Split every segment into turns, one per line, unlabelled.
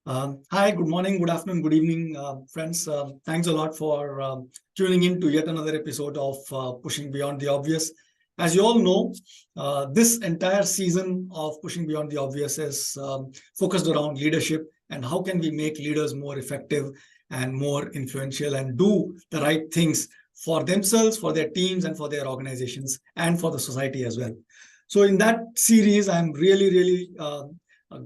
Hi, good morning, good afternoon, good evening, friends. Thanks a lot for tuning in to yet another episode of Pushing Beyond the Obvious. As you all know, this entire season of Pushing Beyond the Obvious is focused around leadership and how can we make leaders more effective and more influential and do the right things for themselves, for their teams, and for their organizations, and for the society as well. So, in that series, I'm really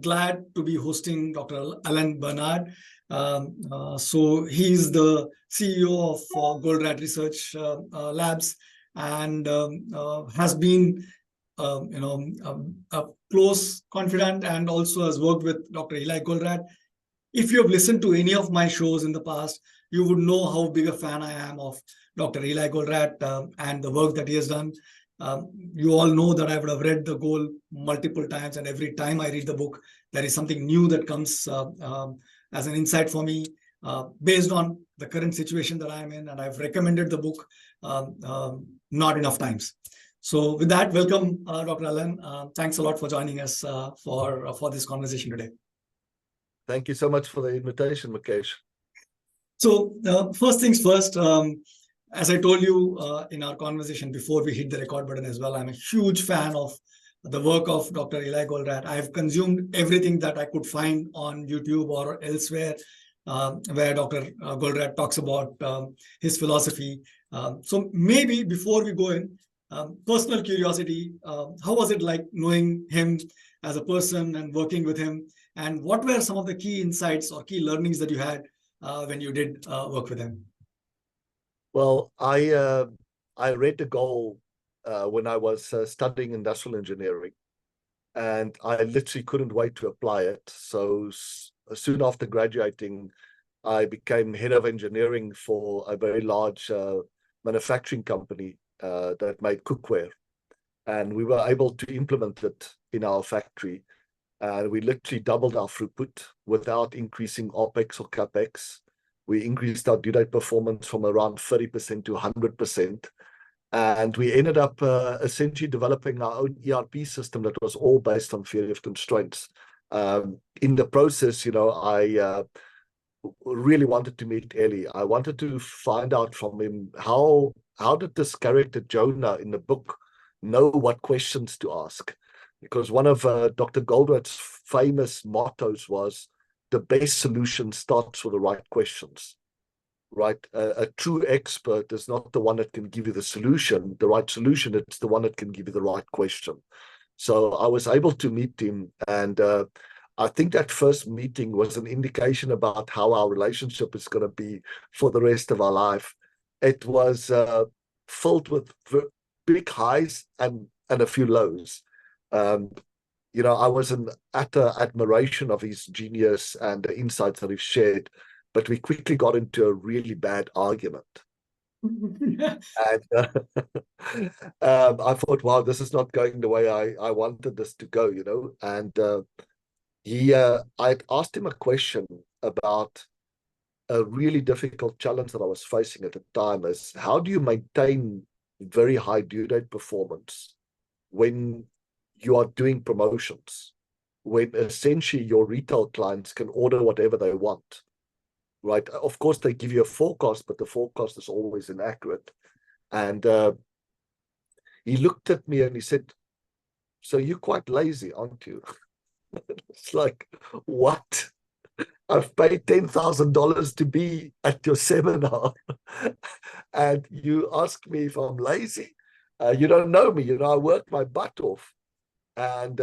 glad to be hosting Dr. Alan Bernard. So he's the CEO of Goldratt Research Labs and has been, a close confidant and also has worked with Dr. Eli Goldratt. If you have listened to any of my shows in the past, you would know how big a fan I am of Dr. Eli Goldratt and the work that he has done. You all know that I would have read The Goal multiple times, and every time I read the book, there is something new that comes as an insight for me based on the current situation that I am in, and I've recommended the book not enough times. So, with that, welcome, Dr. Alan. Thanks a lot for joining us for this conversation today.
Thank you so much for the invitation, Mukesh.
So, first things first, as I told you in our conversation before we hit the record button as well, I'm a huge fan of the work of Dr. Eli Goldratt. I've consumed everything that I could find on YouTube or elsewhere where Dr. Goldratt talks about his philosophy. So maybe before we go in, personal curiosity, how was it like knowing him as a person and working with him? And what were some of the key insights or key learnings that you had when you did work with him?
Well, I read The Goal when I was studying industrial engineering, and I literally couldn't wait to apply it. So soon after graduating, I became head of engineering for a very large manufacturing company that made cookware. And we were able to implement it in our factory. And we literally doubled our throughput without increasing OPEX or CAPEX. We increased our due date performance from around 30% to 100%. And we ended up essentially developing our own ERP system that was all based on theory of constraints. In the process, I really wanted to meet Eli. I wanted to find out from him how did this character Jonah in the book know what questions to ask? Because one of Dr. Goldratt's famous mottos was, the best solution starts with the right questions, right? A true expert is not the one that can give you the right solution, it's the one that can give you the right question. So I was able to meet him, and I think that first meeting was an indication about how our relationship is going to be for the rest of our life. It was filled with big highs and a few lows. I was in utter admiration of his genius and the insights that he shared, but we quickly got into a really bad argument. And I thought, wow, this is not going the way I wanted this to go, And I asked him a question about a really difficult challenge that I was facing at the time, is how do you maintain very high due date performance when you are doing promotions, when essentially your retail clients can order whatever they want, right? Of course, they give you a forecast, but the forecast is always inaccurate. And he looked at me and he said, so you're quite lazy, aren't you? It's like, what? I've paid $10,000 to be at your seminar, and you ask me if I'm lazy? You don't know me. I work my butt off. And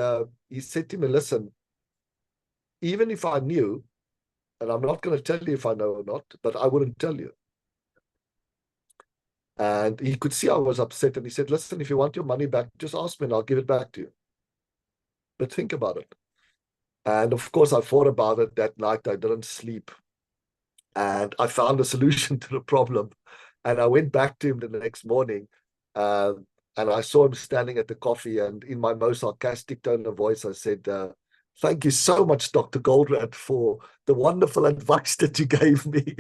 he said to me, listen, even if I knew, and I'm not going to tell you if I know or not, but I wouldn't tell you. And he could see I was upset, and he said, listen, if you want your money back, just ask me and I'll give it back to you. But think about it. And of course, I thought about it that night. I didn't sleep. And I found a solution to the problem. And I went back to him the next morning, and I saw him standing at the coffee. And in my most sarcastic tone of voice, I said, thank you so much, Dr. Goldratt, for the wonderful advice that you gave me.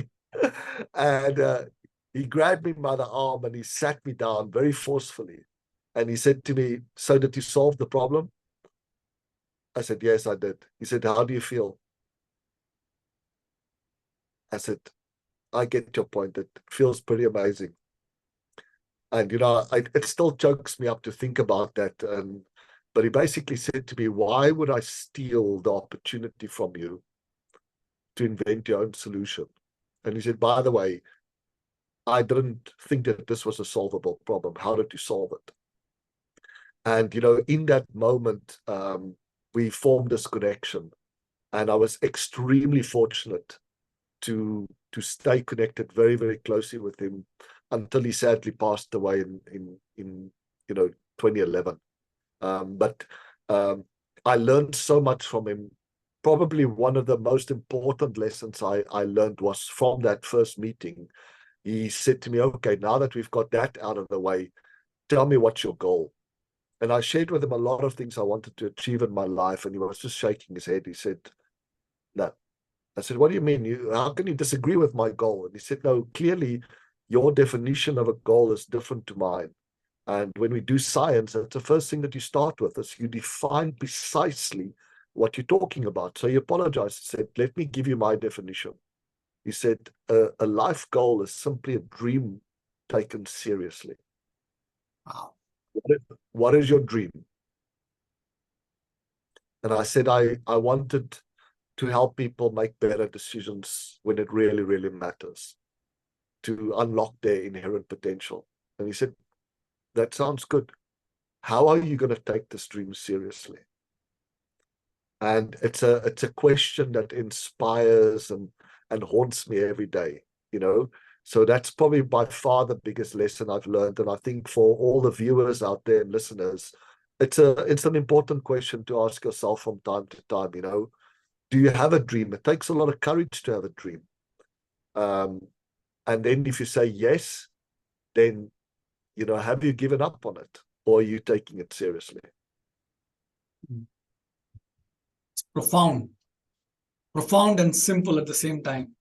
And he grabbed me by the arm and he sat me down very forcefully. And he said to me, so did you solve the problem? I said, yes, I did. He said, how do you feel? I said, I get your point. It feels pretty amazing. And, it still chokes me up to think about that. But he basically said to me, why would I steal the opportunity from you to invent your own solution? And he said, by the way, I didn't think that this was a solvable problem. How did you solve it? And, in that moment, we formed this connection. And I was extremely fortunate to stay connected very, very closely with him until he sadly passed away in 2011. But I learned so much from him. Probably one of the most important lessons I learned was from that first meeting. He said to me, okay, now that we've got that out of the way, tell me what's your goal. And I shared with him a lot of things I wanted to achieve in my life, and he was just shaking his head. He said, no. I said, what do you mean? How can you disagree with my goal? And he said, no, clearly your definition of a goal is different to mine. And when we do science, that's the first thing that you start with, is you define precisely what you're talking about. So he apologized. He said, let me give you my definition. He said, a life goal is simply a dream taken seriously.
Wow.
What is your dream? And I said, I wanted to help people make better decisions when it really, really matters, to unlock their inherent potential. And he said, that sounds good. How are you going to take this dream seriously? And it's a question that inspires and haunts me every day, So that's probably by far the biggest lesson I've learned. And I think for all the viewers out there and listeners, it's an important question to ask yourself from time to time, Do you have a dream? It takes a lot of courage to have a dream. And then if you say yes, then, have you given up on it? Or are you taking it seriously?
It's profound and simple at the same time.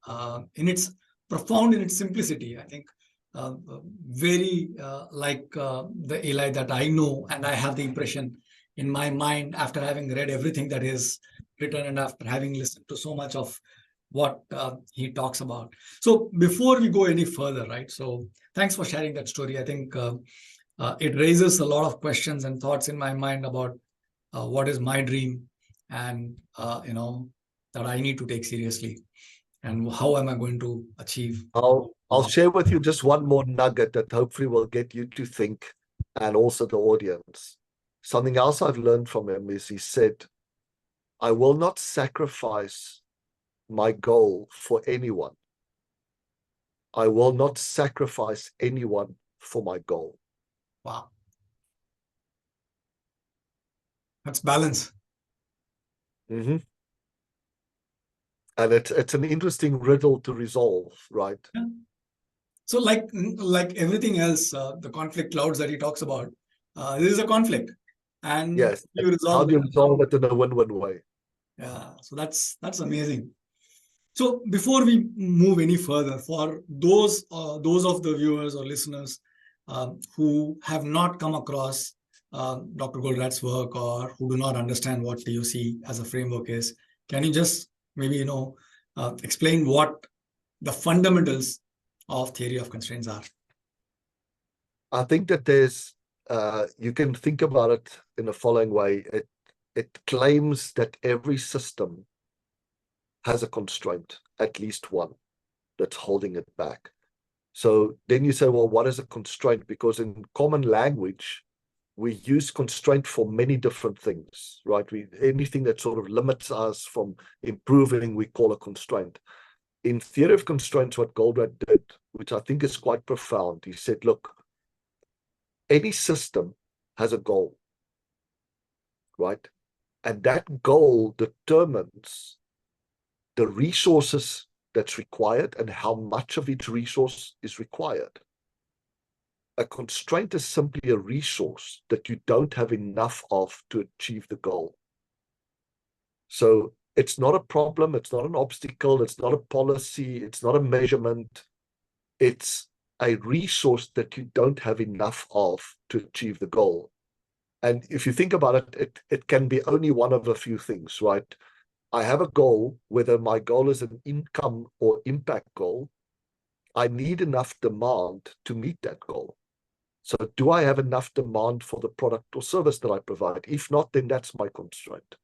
It's profound in its simplicity, I think. Very like the Eli that I know, and I have the impression in my mind after having read everything that is written and after having listened to so much of what he talks about. So before we go any further, right? So thanks for sharing that story. I think it raises a lot of questions and thoughts in my mind about what is my dream, and that I need to take seriously, and how am I going to achieve.
I'll share with you just one more nugget that hopefully will get you to think, and also the audience. Something else I've learned from him is he said, I will not sacrifice my goal for anyone. I will not sacrifice anyone for my goal.
Wow. That's balance.
Mm-hmm. And it's an interesting riddle to resolve, right?
Yeah. So like everything else, the conflict clouds that he talks about, this is a conflict. And
yes, how do you resolve it in a win-win way?
Yeah, so that's amazing. So before we move any further, for those of the viewers or listeners who have not come across Dr. Goldratt's work, or who do not understand what TOC as a framework is, can you just maybe explain what the fundamentals of theory of constraints are?
I think that there's you can think about it in the following way. It claims that every system has a constraint, at least one, that's holding it back. So then you say, well, what is a constraint? Because in common language, we use constraint for many different things, right? Anything that sort of limits us from improving, we call a constraint. In theory of constraints, what Goldratt did, which I think is quite profound, he said, look, any system has a goal, right? And that goal determines the resources that's required and how much of each resource is required. A constraint is simply a resource that you don't have enough of to achieve the goal. So it's not a problem, it's not an obstacle, it's not a policy, it's not a measurement. It's a resource that you don't have enough of to achieve the goal. And if you think about it, it can be only one of a few things, right? I have a goal, whether my goal is an income or impact goal, I need enough demand to meet that goal. So do I have enough demand for the product or service that I provide? If not, then that's my constraint.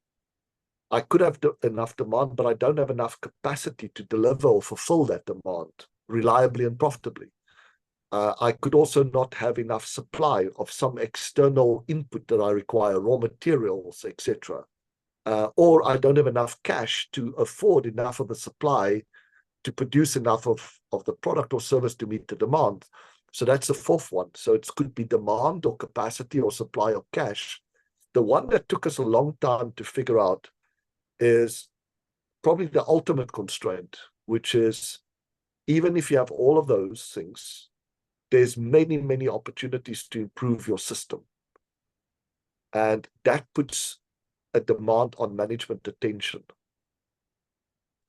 I could have enough demand, but I don't have enough capacity to deliver or fulfill that demand reliably and profitably. I could also not have enough supply of some external input that I require, raw materials, etc. Or I don't have enough cash to afford enough of the supply to produce enough of the product or service to meet the demand. So that's the fourth one. So it could be demand or capacity or supply or cash. The one that took us a long time to figure out is probably the ultimate constraint, which is even if you have all of those things, there's many, many opportunities to improve your system. And that puts a demand on management attention.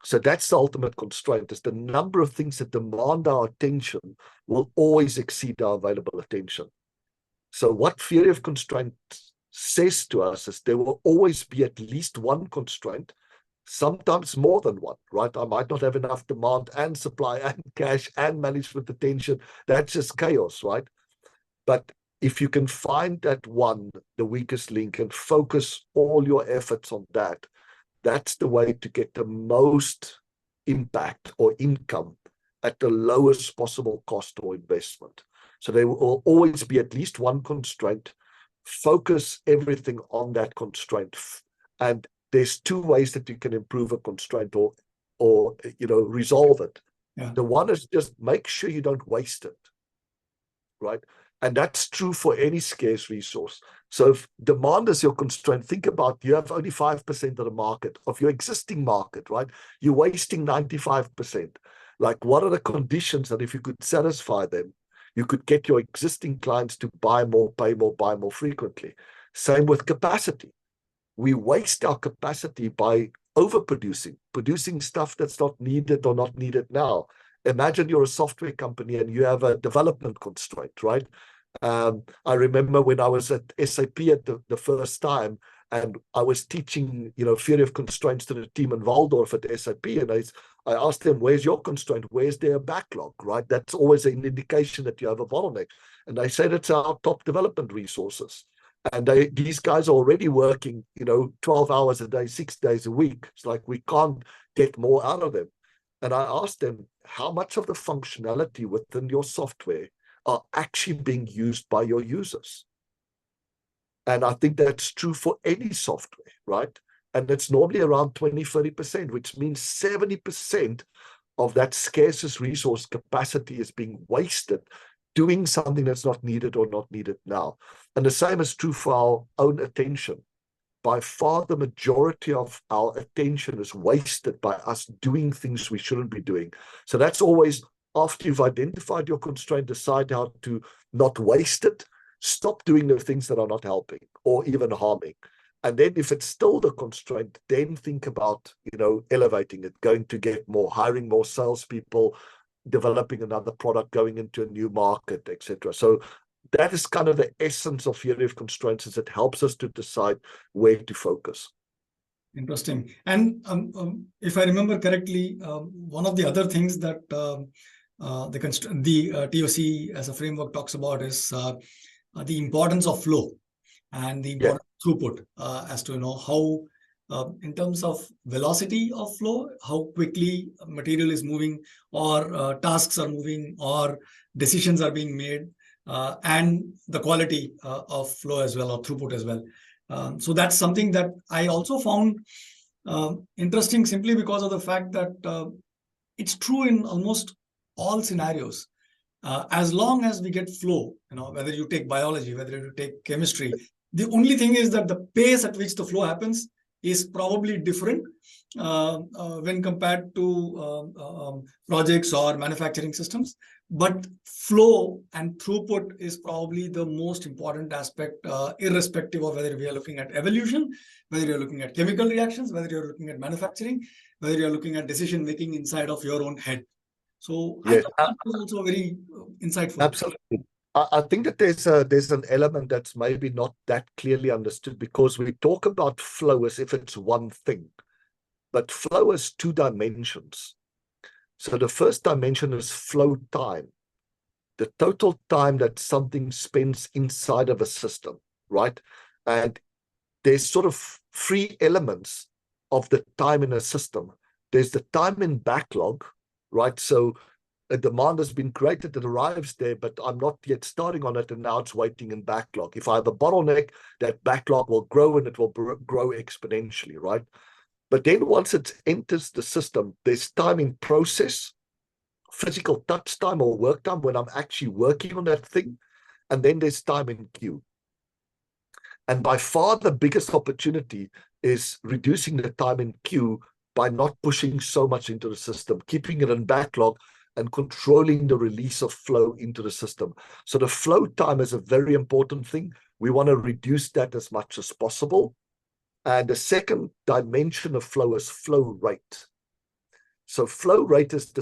So that's the ultimate constraint, is the number of things that demand our attention will always exceed our available attention. So what theory of constraint says to us is there will always be at least one constraint, sometimes more than one, right? I might not have enough demand and supply and cash and management attention. That's just chaos, right? But if you can find that one, the weakest link, and focus all your efforts on that, that's the way to get the most impact or income at the lowest possible cost or investment. So there will always be at least one constraint. Focus everything on that constraint. And there's two ways that you can improve a constraint or resolve it.
Yeah.
The one is just make sure you don't waste it, right? And that's true for any scarce resource. So if demand is your constraint, think about you have only 5% of the market, of your existing market, right? You're wasting 95%. Like, what are the conditions that if you could satisfy them, you could get your existing clients to buy more, pay more, buy more frequently? Same with capacity. We waste our capacity by overproducing, producing stuff that's not needed or not needed now. Imagine you're a software company and you have a development constraint, right? I remember when I was at SAP at the first time, and I was teaching, theory of constraints to the team in Waldorf at SAP, and I asked them, where's your constraint? Where's their backlog, right? That's always an indication that you have a bottleneck. And they said it's our top development resources. And these guys are already working, 12 hours a day, 6 days a week. It's like we can't get more out of them. And I asked them, how much of the functionality within your software are actually being used by your users? And I think that's true for any software, right? And it's normally around 20, 30%, which means 70% of that scarcest resource capacity is being wasted doing something that's not needed or not needed now. And the same is true for our own attention. By far, the majority of our attention is wasted by us doing things we shouldn't be doing. So that's always, after you've identified your constraint, decide how to not waste it, stop doing the things that are not helping or even harming. And then if it's still the constraint, then think about, elevating it, going to get more, hiring more salespeople, developing another product, going into a new market, etc. So that is kind of the essence of theory of constraints, is it helps us to decide where to focus.
Interesting. And if I remember correctly, one of the other things that the TOC as a framework talks about is the importance of flow and the importance of throughput, as to how in terms of velocity of flow, how quickly material is moving, or tasks are moving, or decisions are being made, and the quality of flow as well, or throughput as well. So that's something that I also found interesting, simply because of the fact that it's true in almost all scenarios. As long as we get flow, whether you take biology, whether you take chemistry, the only thing is that the pace at which the flow happens is probably different when compared to projects or manufacturing systems. But flow and throughput is probably the most important aspect, irrespective of whether we are looking at evolution, whether you're looking at chemical reactions, whether you're looking at manufacturing, whether you're looking at decision making inside of your own head. So
yes,
I thought that was also very insightful.
Absolutely. I think that there's an element that's maybe not that clearly understood, because we talk about flow as if it's one thing. but flow has two dimensions. So the first dimension is flow time, the total time that something spends inside of a system, right? And there's sort of three elements of the time in a system. There's the time in backlog, right? So a demand has been created, it arrives there, but I'm not yet starting on it, and now it's waiting in backlog. If I have a bottleneck, that backlog will grow, and it will grow exponentially, right? But then once it enters the system, there's time in process, physical touch time or work time when I'm actually working on that thing. And then there's time in queue. And by far the biggest opportunity is reducing the time in queue by not pushing so much into the system, keeping it in backlog and controlling the release of flow into the system. So the flow time is a very important thing. We want to reduce that as much as possible. And the second dimension of flow is flow rate. So flow rate is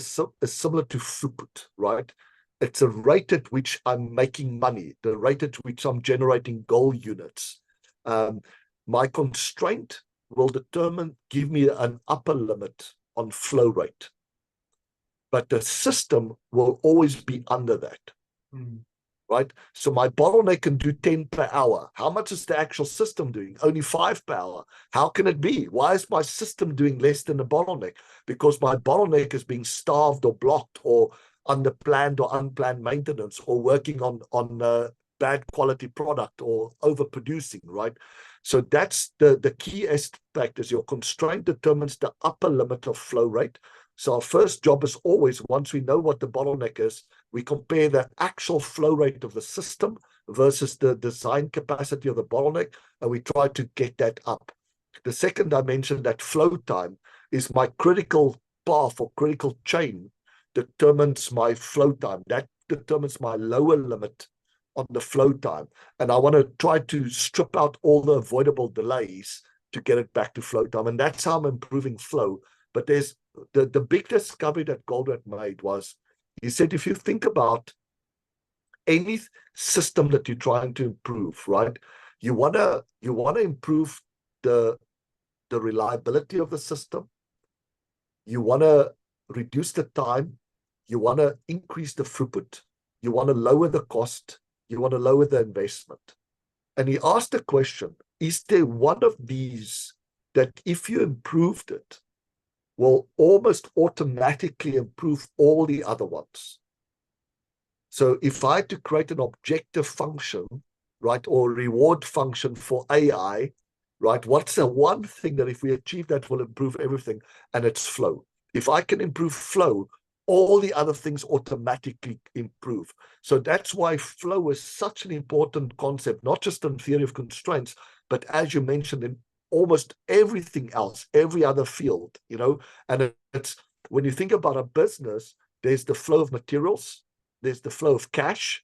similar to throughput, right? It's a rate at which I'm making money, the rate at which I'm generating gold units. My constraint will give me an upper limit on flow rate. But the system will always be under that. Right? So my bottleneck can do 10 per hour. How much is the actual system doing? Only 5 per hour. How can it be? Why is my system doing less than the bottleneck? Because my bottleneck is being starved or blocked or under planned or unplanned maintenance or working on bad quality product or overproducing, right? So that's the key aspect is your constraint determines the upper limit of flow rate. So our first job is always, once we know what the bottleneck is, we compare the actual flow rate of the system versus the design capacity of the bottleneck, and we try to get that up. The second dimension, that flow time, is my critical path or critical chain determines my flow time. That determines my lower limit on the flow time. And I want to try to strip out all the avoidable delays to get it back to flow time. And that's how I'm improving flow. But there's the big discovery that Goldratt made was, he said, if you think about any system that you're trying to improve, right? You wanna improve the reliability of the system. You wanna reduce the time. You wanna increase the throughput. You wanna lower the cost. You wanna lower the investment. And he asked the question, is there one of these that if you improved it, will almost automatically improve all the other ones? So if I had to create an objective function, right, or reward function for AI, right, what's the one thing that if we achieve that will improve everything? And it's flow. If I can improve flow, all the other things automatically improve. So that's why flow is such an important concept, not just in theory of constraints, but as you mentioned, in almost everything else, every other field, you know. And it's when you think about a business, there's the flow of materials, there's the flow of cash,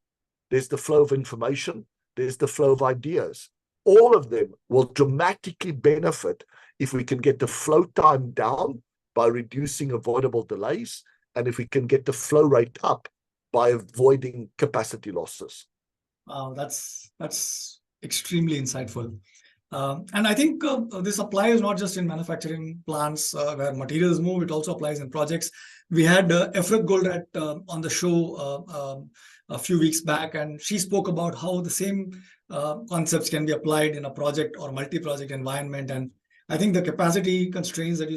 there's the flow of information, there's the flow of ideas. All of them will dramatically benefit if we can get the flow time down by reducing avoidable delays, and if we can get the flow rate up by avoiding capacity losses.
Wow, that's extremely insightful. And I think this applies not just in manufacturing plants where materials move, it also applies in projects. We had Efrat Goldratt on the show a few weeks back, and she spoke about how the same concepts can be applied in a project or multi-project environment. And I think the capacity constraints that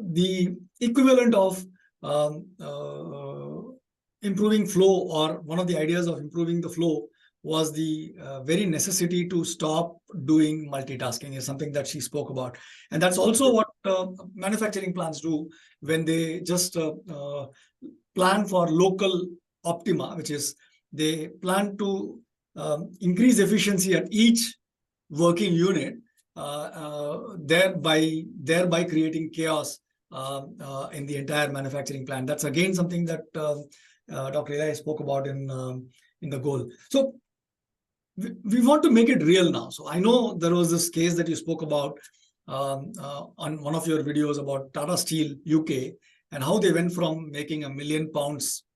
the equivalent of improving flow, or one of the ideas of improving the flow, was the very necessity to stop doing multitasking, is something that she spoke about. And that's also what manufacturing plants do when they just plan for local optima, which is they plan to increase efficiency at each working unit, thereby creating chaos in the entire manufacturing plant. That's again something that Dr. Eli spoke about in the goal. So we want to make it real now. So I know there was this case that you spoke about on one of your videos about Tata Steel UK and how they went from making £1 million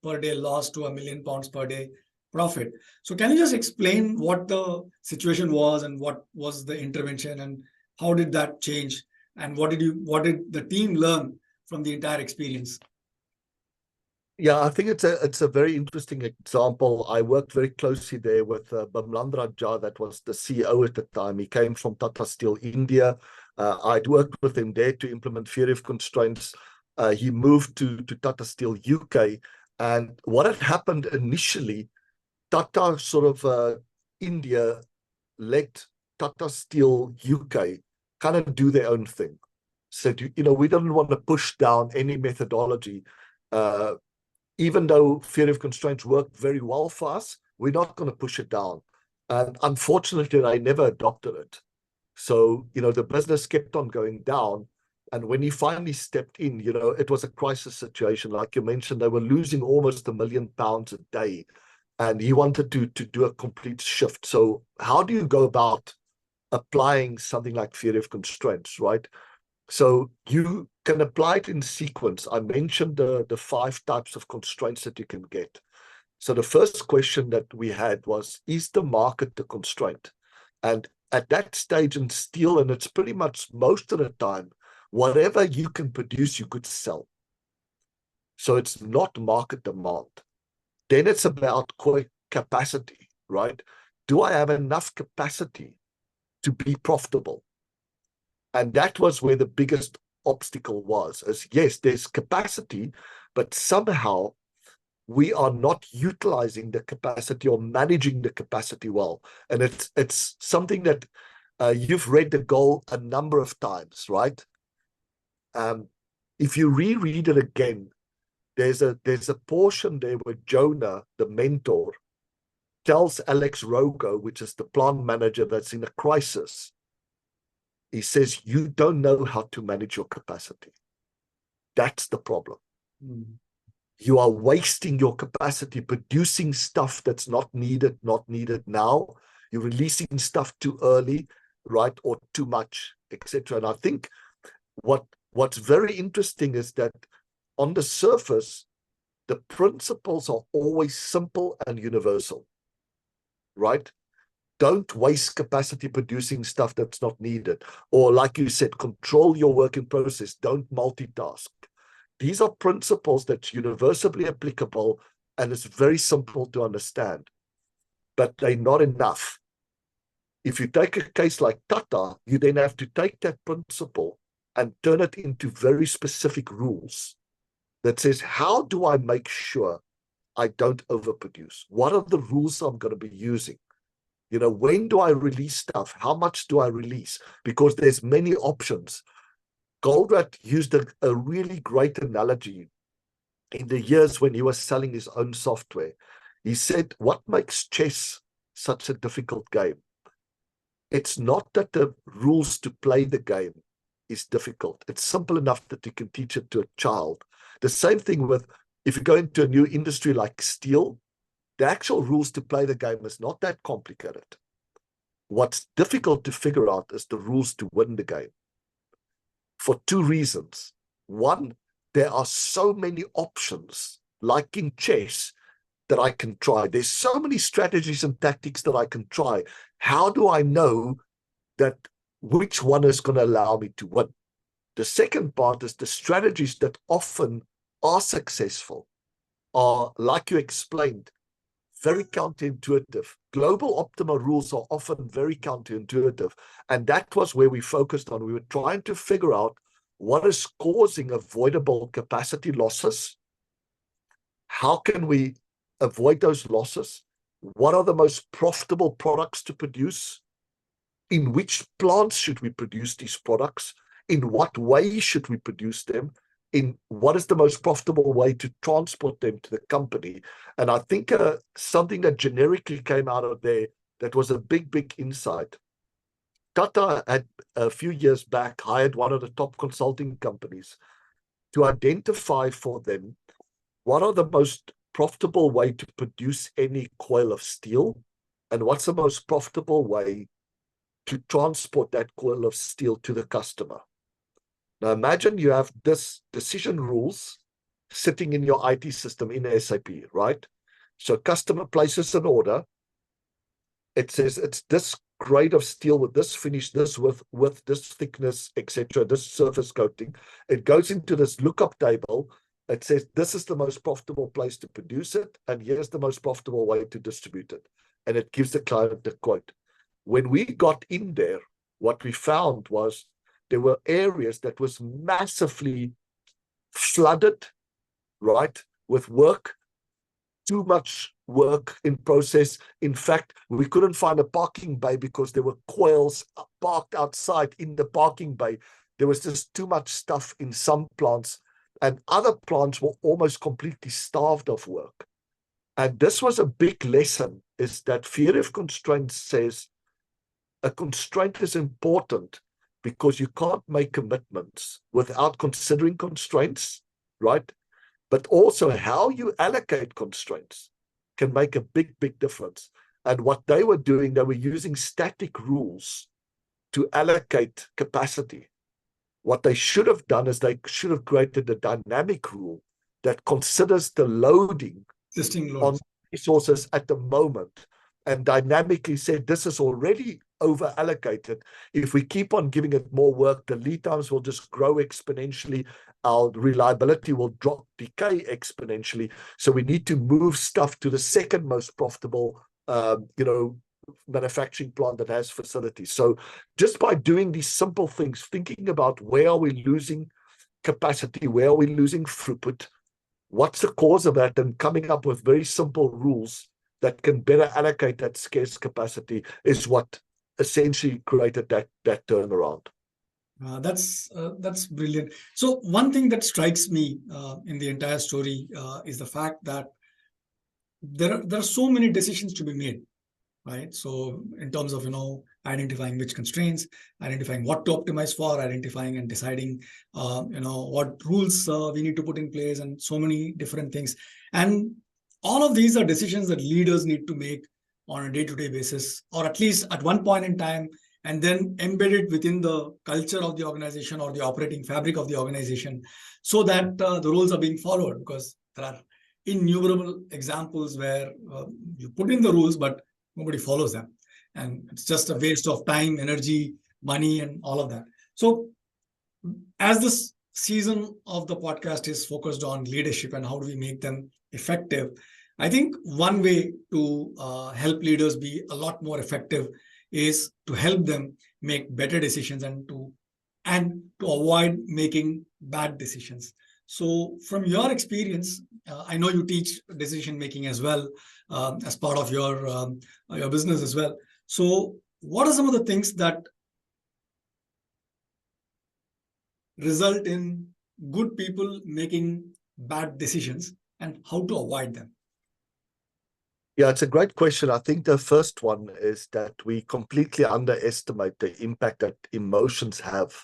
per day loss to £1 million per day profit. So can you just explain what the situation was and what was the intervention and how did that change and what did the team learn from the entire experience?
Yeah, I think it's a very interesting example. I worked very closely there with Bamlandra Jha, that was the CEO at the time. He came from Tata Steel India. I'd worked with him there to implement theory of constraints. He moved to Tata Steel UK, and what had happened initially, Tata sort of India let Tata Steel UK kind of do their own thing. Said, we didn't want to push down any methodology. Even though theory of constraints worked very well for us, we're not going to push it down. And unfortunately, I never adopted it. So, the business kept on going down. And when he finally stepped in, it was a crisis situation. Like you mentioned, they were losing almost £1 million a day. And he wanted to do a complete shift. So how do you go about applying something like theory of constraints, right? So you can apply it in sequence. I mentioned the 5 types of constraints that you can get. So the first question that we had was, is the market the constraint? And at that stage in steel, and it's pretty much most of the time, whatever you can produce, you could sell. So it's not market demand. Then it's about capacity, right? Do I have enough capacity to be profitable? And that was where the biggest obstacle was, is yes, there's capacity, but somehow we are not utilizing the capacity or managing the capacity well. And it's something that you've read the goal a number of times, right? If you reread it again, there's a portion there where Jonah, the mentor, tells Alex Rogo, which is the plant manager that's in a crisis, he says, you don't know how to manage your capacity. That's the problem. You are wasting your capacity producing stuff that's not needed now. You're releasing stuff too early, right? Or too much, etc. And I think what's very interesting is that on the surface, the principles are always simple and universal, right? Don't waste capacity producing stuff that's not needed. Or like you said, control your work in process. Don't multitask. These are principles that's universally applicable, and it's very simple to understand, but they're not enough. If you take a case like Tata, you then have to take that principle and turn it into very specific rules that says, how do I make sure I don't overproduce? What are the rules I'm going to be using? When do I release stuff? How much do I release? Because there's many options. Goldratt used a really great analogy in the years when he was selling his own software. He said, what makes chess such a difficult game? It's not that the rules to play the game is difficult. It's simple enough that you can teach it to a child. The same thing with, if you go into a new industry like steel, the actual rules to play the game is not that complicated. What's difficult to figure out is the rules to win the game. For 2 reasons. One, there are so many options, like in chess, that I can try. There's so many strategies and tactics that I can try. How do I know that which one is going to allow me to win? The second part is the strategies that often are successful are, like you explained, very counterintuitive. Global optimal rules are often very counterintuitive. And that was where we focused on. We were trying to figure out what is causing avoidable capacity losses. How can we avoid those losses? What are the most profitable products to produce? In which plants should we produce these products? In what way should we produce them? In what is the most profitable way to transport them to the company? And I think something that generically came out of there that was a big insight. Tata had a few years back hired one of the top consulting companies to identify for them what are the most profitable way to produce any coil of steel, and what's the most profitable way to transport that coil of steel to the customer. Now imagine you have this decision rules sitting in your IT system in SAP, right? So customer places an order. It says it's this grade of steel with this finish, this with this thickness, etc., this surface coating. It goes into this lookup table. It says this is the most profitable place to produce it, and here's the most profitable way to distribute it. And it gives the client the quote. When we got in there, what we found was there were areas that was massively flooded, right, with work, too much work in process. In fact, we couldn't find a parking bay because there were coils parked outside in the parking bay. There was just too much stuff in some plants, and other plants were almost completely starved of work. And this was a big lesson, is that theory of constraints says a constraint is important because you can't make commitments without considering constraints, right? But also how you allocate constraints can make a big, big difference. And what they were doing, they were using static rules to allocate capacity. What they should have done is they should have created a dynamic rule that considers the loading
Existing
on
loads.
resources at the moment and dynamically said this is already over allocated. If we keep on giving it more work, the lead times will just grow exponentially. Our reliability will decay exponentially. So we need to move stuff to the second most profitable, manufacturing plant that has facilities. So just by doing these simple things, thinking about where are we losing capacity, where are we losing throughput, what's the cause of that, and coming up with very simple rules that can better allocate that scarce capacity is what essentially created that turnaround.
That's brilliant. So one thing that strikes me in the entire story is the fact that there are so many decisions to be made, right? So in terms of identifying which constraints, identifying what to optimize for, identifying and deciding what rules we need to put in place, and so many different things. And all of these are decisions that leaders need to make on a day-to-day basis, or at least at one point in time, and then embed it within the culture of the organization or the operating fabric of the organization, so that the rules are being followed. Because there are innumerable examples where you put in the rules, but nobody follows them, and it's just a waste of time, energy, money, and all of that. So as this season of the podcast is focused on leadership and how do we make them effective, I think one way to help leaders be a lot more effective is to help them make better decisions and to avoid making bad decisions. So from your experience, I know you teach decision making as well as part of your business as well. So what are some of the things that result in good people making bad decisions and how to avoid them?
Yeah, it's a great question. I think the first one is that we completely underestimate the impact that emotions have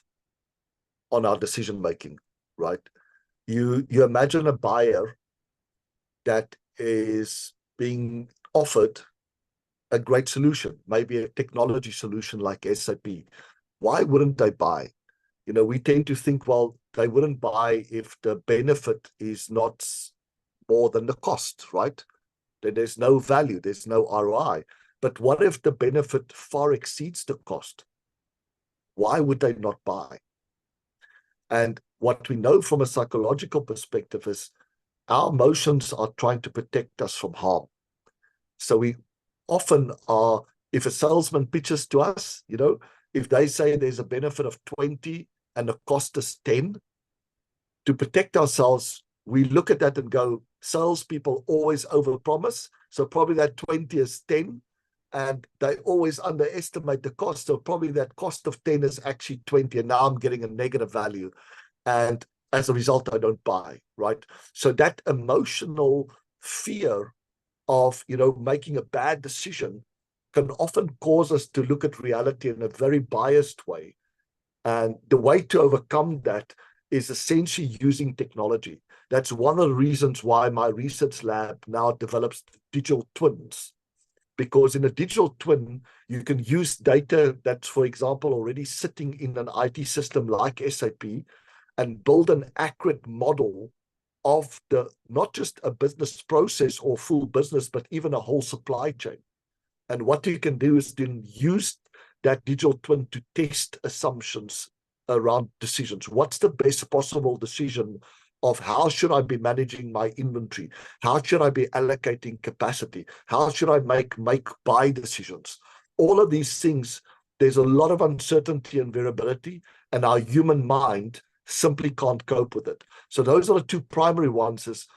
on our decision making, right? You imagine a buyer that is being offered a great solution, maybe a technology solution like SAP. Why wouldn't they buy? We tend to think, well, they wouldn't buy if the benefit is not more than the cost, right? Then there's no value, there's no ROI. But what if the benefit far exceeds the cost? Why would they not buy? And what we know from a psychological perspective is our emotions are trying to protect us from harm. So we often are, if a salesman pitches to us, if they say there's a benefit of 20 and the cost is 10, to protect ourselves, we look at that and go, salespeople always overpromise. So probably that 20 is 10, and they always underestimate the cost. So probably that cost of 10 is actually 20, and now I'm getting a negative value. And as a result, I don't buy, right? So that emotional fear of, making a bad decision can often cause us to look at reality in a very biased way. And the way to overcome that is essentially using technology. That's one of the reasons why my research lab now develops digital twins. Because in a digital twin, you can use data that's, for example, already sitting in an IT system like SAP and build an accurate model of not just a business process or full business, but even a whole supply chain. And what you can do is then use that digital twin to test assumptions around decisions. What's the best possible decision of how should I be managing my inventory? How should I be allocating capacity? How should I make buy decisions? All of these things, there's a lot of uncertainty and variability, and our human mind simply can't cope with it. So those are the two primary ones. Is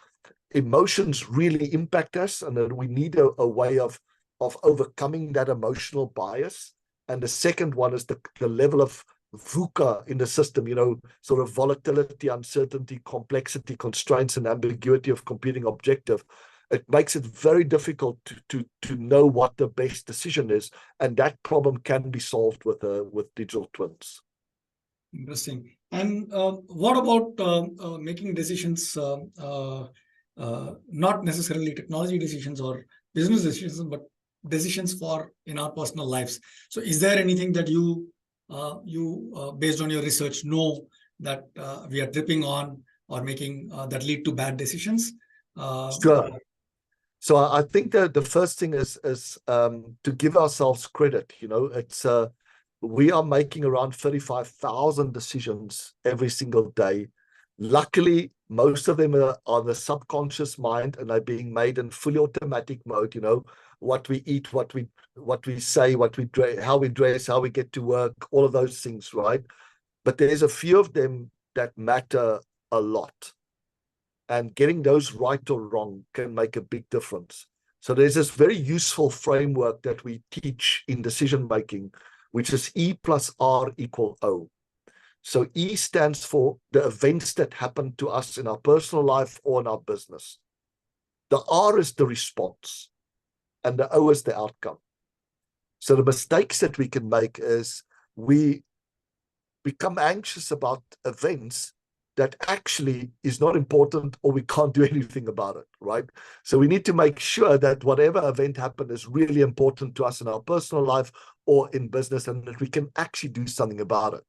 emotions really impact us, and then we need a way of overcoming that emotional bias. And the second one is the level of VUCA in the system, sort of volatility, uncertainty, complexity, constraints, and ambiguity of competing objective. It makes it very difficult to know what the best decision is, and that problem can be solved with digital twins.
Interesting. And what about making decisions, not necessarily technology decisions or business decisions, but decisions for in our personal lives? So is there anything that you based on your research know that we are tripping on or making that lead to bad decisions?
Sure. So I think that the first thing is to give ourselves credit. It's we are making around 35,000 decisions every single day. Luckily, most of them are on the subconscious mind, and they're being made in fully automatic mode. What we eat, what we say, how we dress, how we get to work, all of those things, right? But there's a few of them that matter a lot. And getting those right or wrong can make a big difference. So there's this very useful framework that we teach in decision making, which is E plus R equal O. So E stands for the events that happen to us in our personal life or in our business. The R is the response, and the O is the outcome. So the mistakes that we can make is we become anxious about events that actually is not important, or we can't do anything about it, right? So we need to make sure that whatever event happened is really important to us in our personal life or in business, and that we can actually do something about it.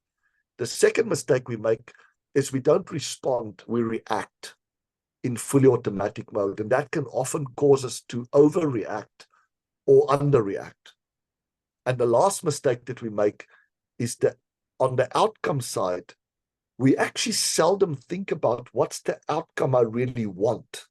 The second mistake we make is we don't respond, we react in fully automatic mode, and that can often cause us to overreact or underreact. And the last mistake that we make is that on the outcome side, we actually seldom think about what's the outcome I really want,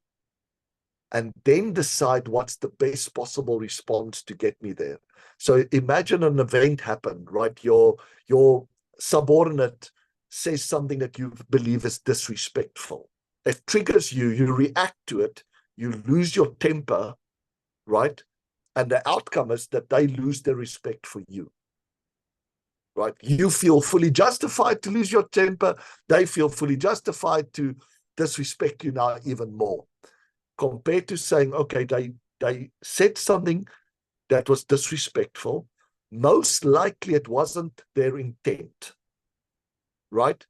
and then decide what's the best possible response to get me there. So imagine an event happened, right? Your subordinate says something that you believe is disrespectful. It triggers you, you react to it, you lose your temper, right? And the outcome is that they lose their respect for you. Right? You feel fully justified to lose your temper. They feel fully justified to disrespect you now even more. Compared to saying, okay, they said something that was disrespectful. Most likely it wasn't their intent, right?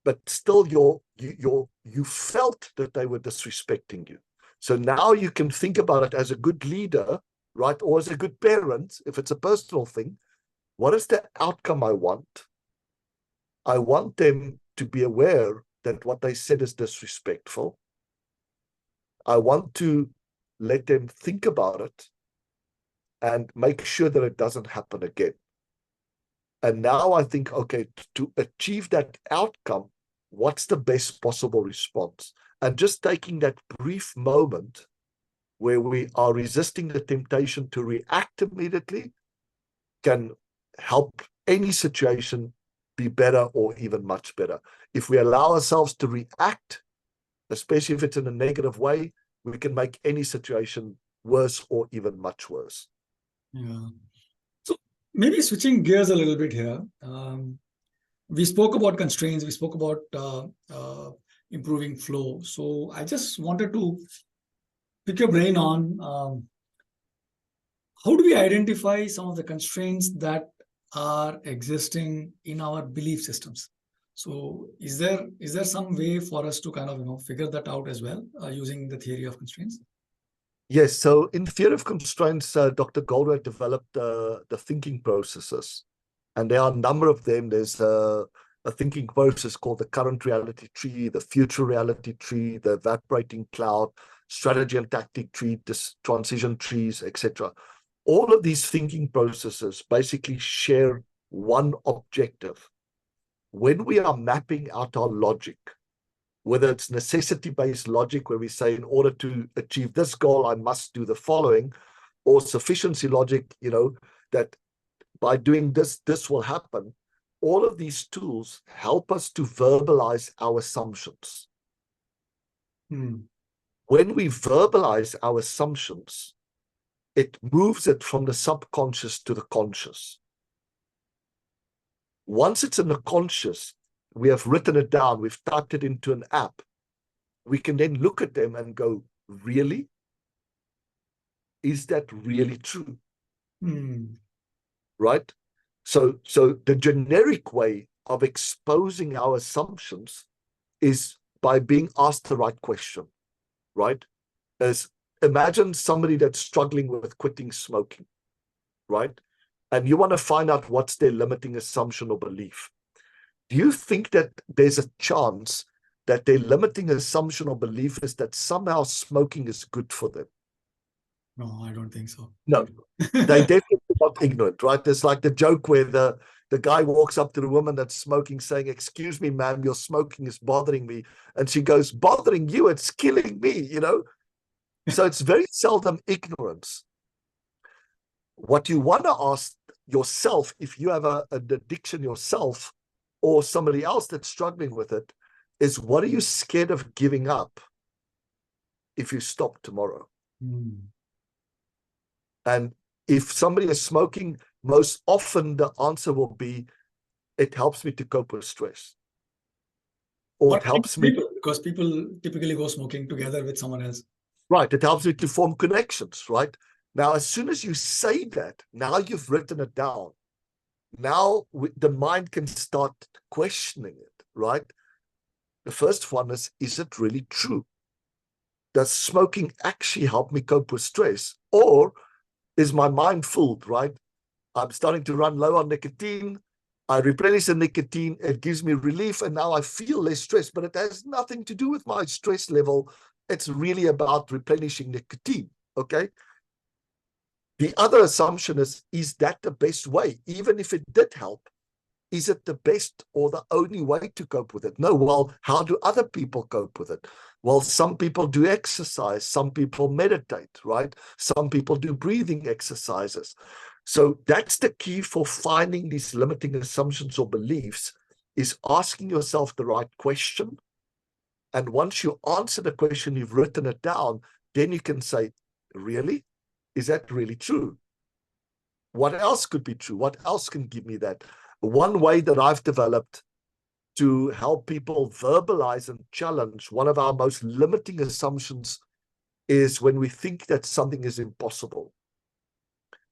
But still you felt that they were disrespecting you. So now you can think about it as a good leader, right? Or as a good parent, if it's a personal thing. What is the outcome I want? I want them to be aware that what they said is disrespectful. I want to let them think about it and make sure that it doesn't happen again. And now I think, okay, to achieve that outcome, what's the best possible response? And just taking that brief moment where we are resisting the temptation to react immediately can help any situation be better or even much better. If we allow ourselves to react, especially if it's in a negative way, we can make any situation worse or even much worse.
Yeah. So maybe switching gears a little bit here. We spoke about constraints. We spoke about improving flow. So I just wanted to pick your brain on how do we identify some of the constraints that are existing in our belief systems? So is there some way for us to kind of figure that out as well using the theory of constraints?
Yes. So in theory of constraints, Dr. Goldratt developed the thinking processes, and there are a number of them. There's a thinking process called the current reality tree, the future reality tree, the evaporating cloud, strategy and tactic tree, transition trees, etc. all of these thinking processes basically share one objective. When we are mapping out our logic, whether it's necessity-based logic, where we say, in order to achieve this goal, I must do the following, or sufficiency logic, that by doing this, this will happen. All of these tools help us to verbalize our assumptions.
Hmm.
When we verbalize our assumptions, it moves it from the subconscious to the conscious. Once it's in the conscious, we have written it down, we've typed it into an app. We can then look at them and go, really? Is that really true?
Hmm.
Right? So the generic way of exposing our assumptions is by being asked the right question, right? As imagine somebody that's struggling with quitting smoking, right? And you want to find out what's their limiting assumption or belief. Do you think that there's a chance that their limiting assumption or belief is that somehow smoking is good for them?
No, I don't think so.
No, they definitely not ignorant, right? It's like the joke where the guy walks up to the woman that's smoking saying, "Excuse me, ma'am, your smoking is bothering me." And she goes, "Bothering you? It's killing me," So it's very seldom ignorance. What you want to ask yourself, if you have an addiction yourself or somebody else that's struggling with it, is what are you scared of giving up if you stop tomorrow?
Hmm.
And if somebody is smoking, most often the answer will be, it helps me to cope with stress. Or
What
it helps me.
because people typically go smoking together with someone else.
Right. It helps me to form connections, right? Now, as soon as you say that, now you've written it down. Now the mind can start questioning it, right? The first one is it really true? Does smoking actually help me cope with stress? Or is my mind fooled, right? I'm starting to run low on nicotine. I replenish the nicotine. It gives me relief. And now I feel less stress, but it has nothing to do with my stress level. It's really about replenishing nicotine. Okay. The other assumption is that the best way? Even if it did help, is it the best or the only way to cope with it? No. Well, how do other people cope with it? Well, some people do exercise. Some people meditate, right? Some people do breathing exercises. So that's the key for finding these limiting assumptions or beliefs, is asking yourself the right question. And once you answer the question, you've written it down, then you can say, really? Is that really true? What else could be true? What else can give me that? One way that I've developed to help people verbalize and challenge one of our most limiting assumptions is when we think that something is impossible.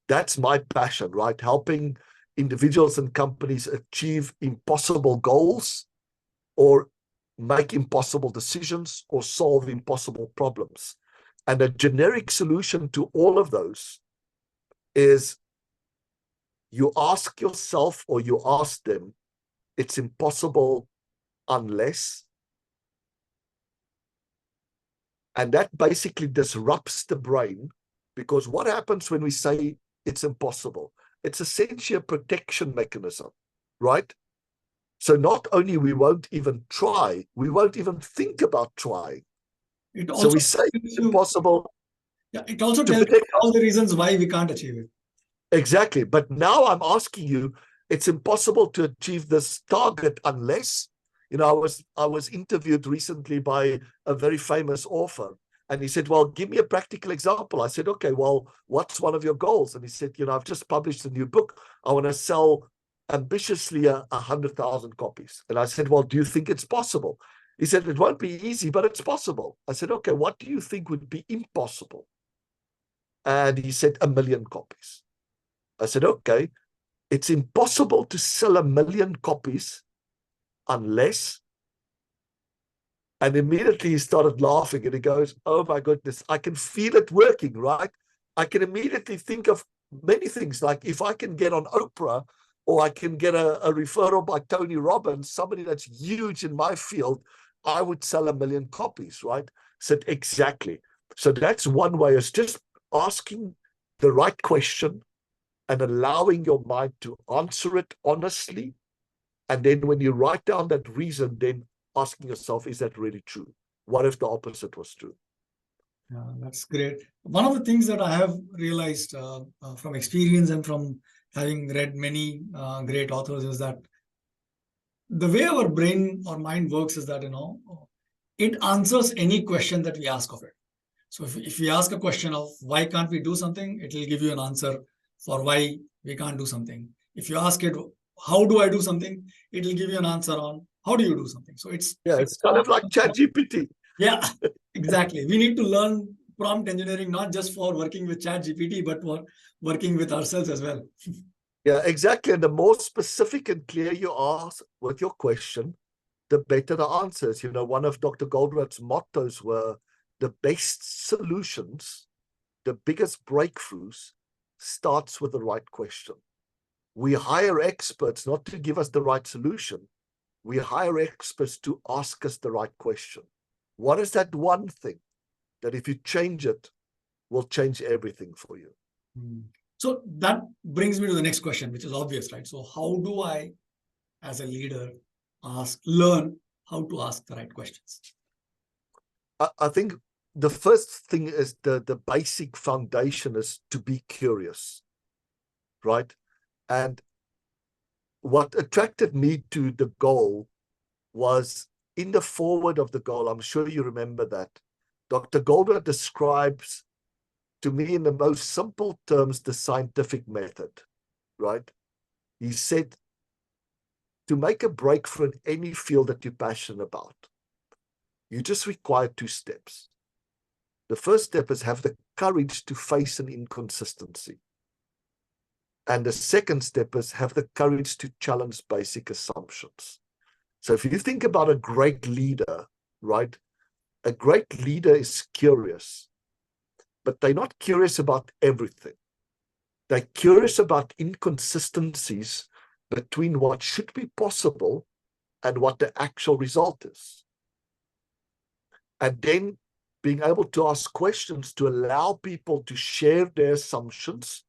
That's my passion, right? Helping individuals and companies achieve impossible goals or make impossible decisions or solve impossible problems. And a generic solution to all of those is you ask yourself or you ask them, it's impossible unless. And that basically disrupts the brain, because what happens when we say it's impossible? It's essentially a protection mechanism, right? So not only we won't even try, we won't even think about trying.
It
So
also
we say it's
tells you,
impossible
yeah, it also
to
tells you
protect us.
all the reasons why we can't achieve it.
Exactly. But now I'm asking you, it's impossible to achieve this target unless, I was interviewed recently by a very famous author, and he said, well, give me a practical example. I said, okay, well, what's one of your goals? And he said, I've just published a new book. I want to sell ambitiously 100,000 copies. And I said, well, do you think it's possible? He said, it won't be easy, but it's possible. I said, okay, what do you think would be impossible? And he said, 1 million copies. I said, okay, it's impossible to sell 1 million copies unless. And immediately he started laughing and he goes, oh my goodness, I can feel it working, right? I can immediately think of many things, like if I can get on Oprah, or I can get a referral by Tony Robbins, somebody that's huge in my field, I would sell 1 million copies, right? Said, exactly. So that's one way, is just asking the right question and allowing your mind to answer it honestly. And then when you write down that reason, then asking yourself, is that really true? What if the opposite was true?
Yeah, that's great. One of the things that I have realized from experience and from having read many great authors is that the way our brain or mind works is that, it answers any question that we ask of it. So if we ask a question of why can't we do something, it will give you an answer for why we can't do something. If you ask it, how do I do something, it will give you an answer on how do you do something. So it's
kind of like ChatGPT.
Yeah, exactly. We need to learn prompt engineering, not just for working with ChatGPT, but for working with ourselves as well.
Yeah, exactly. And the more specific and clear you are with your question, the better the answers. One of Dr. Goldratt's mottos were the best solutions, the biggest breakthroughs starts with the right question. We hire experts not to give us the right solution. We hire experts to ask us the right question. What is that one thing that if you change it, will change everything for you?
So that brings me to the next question, which is obvious, right? So how do I, as a leader, learn how to ask the right questions?
I think the first thing is the basic foundation is to be curious, right? And what attracted me to the goal was in the foreword of the goal. I'm sure you remember that. Dr. Goldratt describes to me in the most simple terms the scientific method, right? He said, to make a breakthrough in any field that you're passionate about, you just require 2 steps. The first step is have the courage to face an inconsistency. And the second step is have the courage to challenge basic assumptions. So if you think about a great leader, right? A great leader is curious, but they're not curious about everything. They're curious about inconsistencies between what should be possible and what the actual result is. And then being able to ask questions to allow people to share their assumptions,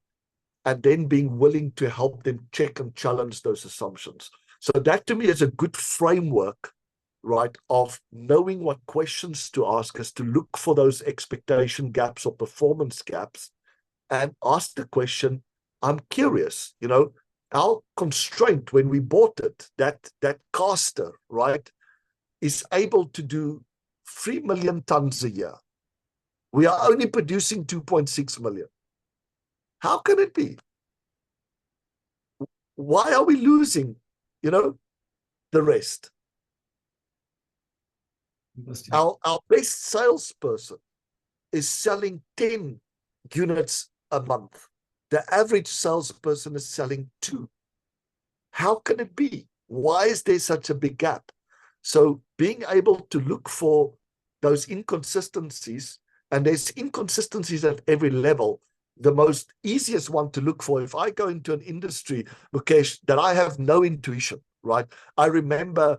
and then being willing to help them check and challenge those assumptions. So that to me is a good framework, right, of knowing what questions to ask us, to look for those expectation gaps or performance gaps, and ask the question, I'm curious, our constraint when we bought it, that caster, right, is able to do 3 million tons a year. We are only producing 2.6 million. How can it be? Why are we losing, the rest? Our best salesperson is selling 10 units a month. The average salesperson is selling 2. How can it be? Why is there such a big gap? So being able to look for those inconsistencies, and there's inconsistencies at every level. The most easiest one to look for, if I go into an industry, Mukesh, that I have no intuition, right? I remember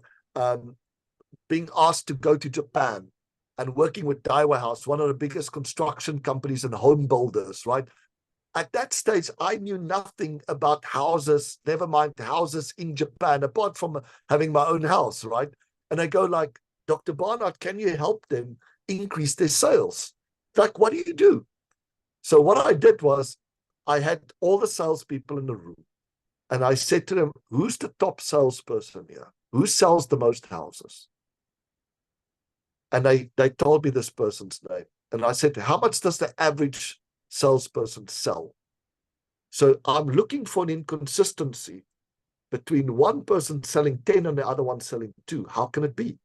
being asked to go to Japan and working with Daiwa House, one of the biggest construction companies and home builders, right? At that stage, I knew nothing about houses, never mind houses in Japan, apart from having my own house, right? And I go like, Dr. Barnard, can you help them increase their sales? Like, what do you do? So what I did was I had all the salespeople in the room, and I said to them, who's the top salesperson here? Who sells the most houses? And they told me this person's name. And I said, how much does the average salesperson sell? So I'm looking for an inconsistency between one person selling 10 and the other one selling 2. How can it be?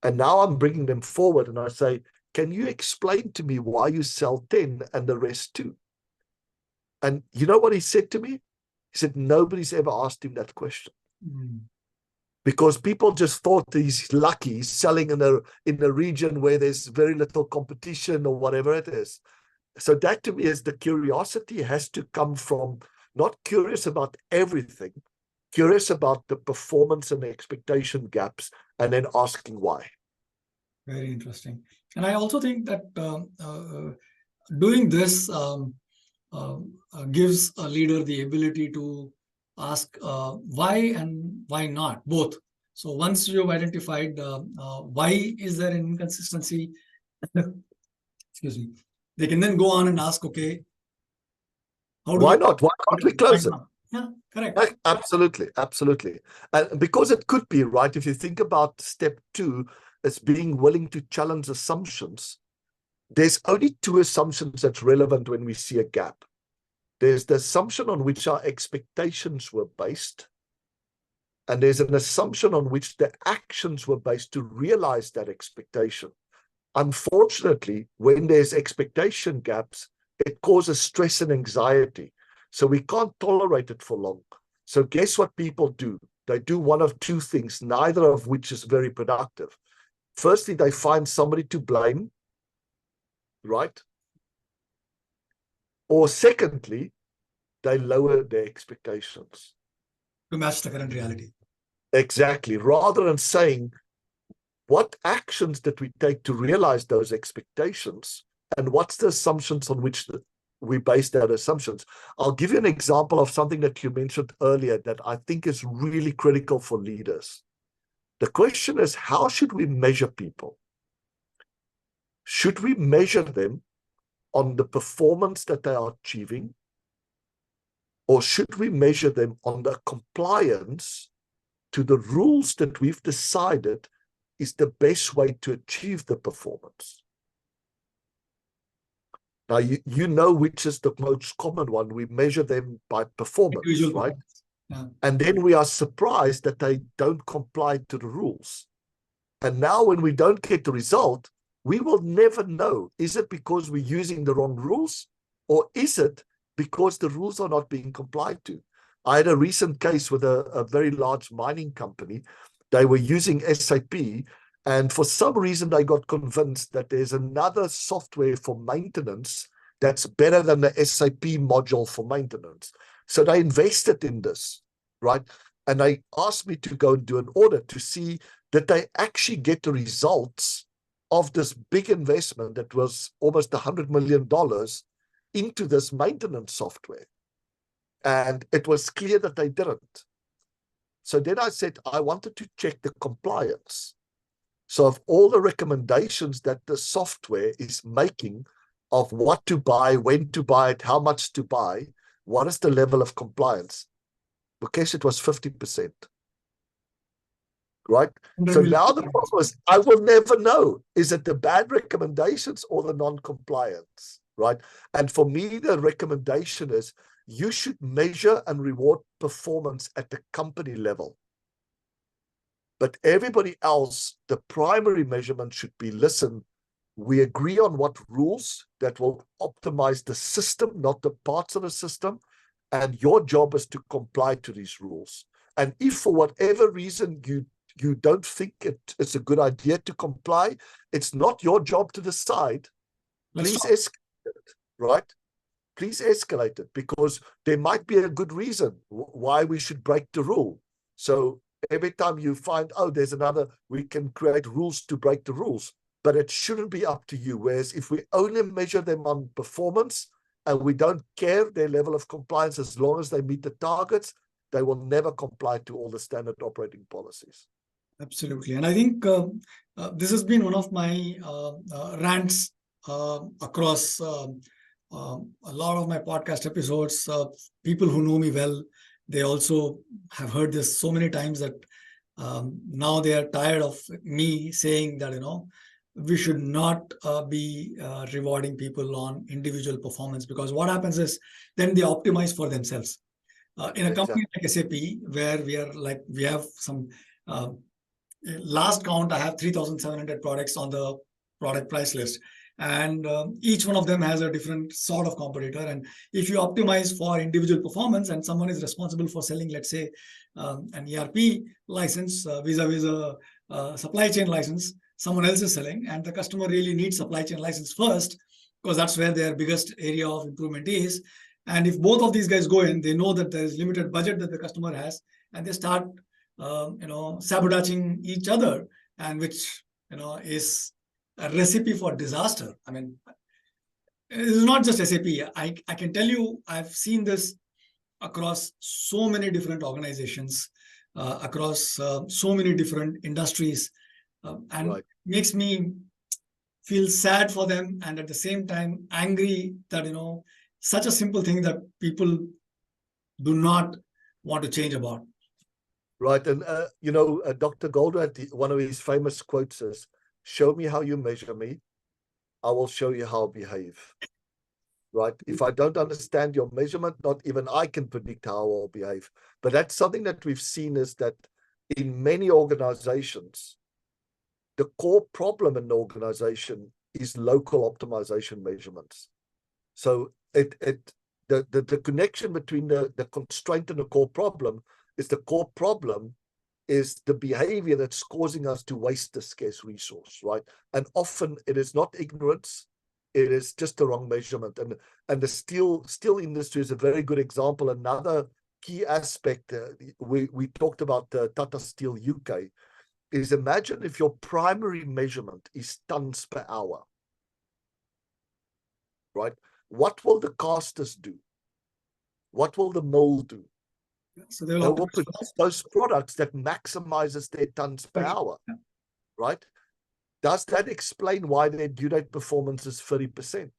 And now I'm bringing them forward and I say, can you explain to me why you sell 10 and the rest 2? And you know what he said to me? He said, nobody's ever asked him that question. Because people just thought he's lucky, he's selling in a region where there's very little competition or whatever it is. So that to me is the curiosity has to come from not curious about everything, curious about the performance and the expectation gaps, and then asking why.
Very interesting. And I also think that doing this, gives a leader the ability to ask why and why not, both. So once you've identified why is there an inconsistency, excuse me, they can then go on and ask, okay, how do
Why
we
not? Why can't we close it?
Yeah, correct.
Absolutely, absolutely. And because it could be, right, if you think about step 2 as being willing to challenge assumptions, there's only 2 assumptions that's relevant when we see a gap. There's the assumption on which our expectations were based, and there's an assumption on which the actions were based to realize that expectation. Unfortunately, when there's expectation gaps, it causes stress and anxiety. So we can't tolerate it for long. So guess what people do? They do one of 2 things, neither of which is very productive. Firstly, they find somebody to blame, right? Or secondly, they lower their expectations.
To match the current reality.
Exactly. Rather than saying, what actions did we take to realize those expectations? And what's the assumptions on which we base that assumptions? I'll give you an example of something that you mentioned earlier that I think is really critical for leaders. The question is, how should we measure people? Should we measure them on the performance that they are achieving? Or should we measure them on the compliance to the rules that we've decided is the best way to achieve the performance? Now, you know which is the most common one. We measure them by performance, right?
Performance. Yeah.
And then we are surprised that they don't comply to the rules. And now when we don't get the result, we will never know, is it because we're using the wrong rules, or is it because the rules are not being complied to? I had a recent case with a very large mining company. They were using SAP, and for some reason they got convinced that there's another software for maintenance that's better than the SAP module for maintenance. So they invested in this, right? And they asked me to go and do an audit to see that they actually get the results of this big investment that was almost $100 million into this maintenance software. And it was clear that they didn't. So then I said, I wanted to check the compliance. So of all the recommendations that the software is making of what to buy, when to buy it, how much to buy, what is the level of compliance? Because it was 50%. Right? So now the problem is, I will never know. Is it the bad recommendations or the non-compliance? Right? And for me, the recommendation is you should measure and reward performance at the company level. But everybody else, the primary measurement should be, listen, we agree on what rules that will optimize the system, not the parts of the system. And your job is to comply to these rules. And if for whatever reason you don't think it's a good idea to comply, it's not your job to decide. Please escalate it, right? Please escalate it, because there might be a good reason why we should break the rule. So every time you find, oh, there's another, we can create rules to break the rules, but it shouldn't be up to you. Whereas if we only measure them on performance and we don't care their level of compliance, as long as they meet the targets, they will never comply to all the standard operating policies.
Absolutely. And I think this has been one of my rants across a lot of my podcast episodes. People who know me well, they also have heard this so many times that now they are tired of me saying that, we should not be rewarding people on individual performance, because what happens is then they optimize for themselves. In a company like SAP, where we have some last count, I have 3,700 products on the product price list. And each one of them has a different sort of competitor. And if you optimize for individual performance and someone is responsible for selling, let's say, an ERP license vis-a-vis a supply chain license, someone else is selling, and the customer really needs supply chain license first, because that's where their biggest area of improvement is. And if both of these guys go in, they know that there is limited budget that the customer has, and they start sabotaging each other, and which is a recipe for disaster. I mean, it's not just SAP. I can tell you, I've seen this across so many different organizations, across so many different industries, and
Right.
makes me feel sad for them, and at the same time angry that such a simple thing that people do not want to change about.
Right. And, Dr. Goldratt, one of his famous quotes is, "Show me how you measure me, I will show you how I behave." Right. If I don't understand your measurement, not even I can predict how I'll behave. But that's something that we've seen, is that in many organizations, the core problem in the organization is local optimization measurements. So the connection between the constraint and the core problem is the behavior that's causing us to waste the scarce resource, right? And often it is not ignorance, it is just the wrong measurement. And the steel industry is a very good example. Another key aspect, we talked about Tata Steel UK, is imagine if your primary measurement is tons per hour, right? What will the casters do? What will the mill do?
So
They will produce those products that maximizes their tons per hour, right? Does that explain why their due date performance is 30%?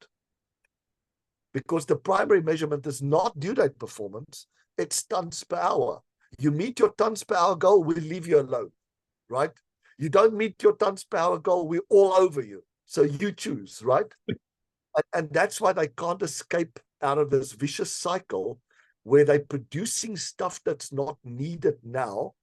Because the primary measurement is not due date performance, it's tons per hour. You meet your tons per hour goal, we leave you alone, right? You don't meet your tons per hour goal, we're all over you. So you choose, right? And that's why they can't escape out of this vicious cycle where they're producing stuff that's not needed now.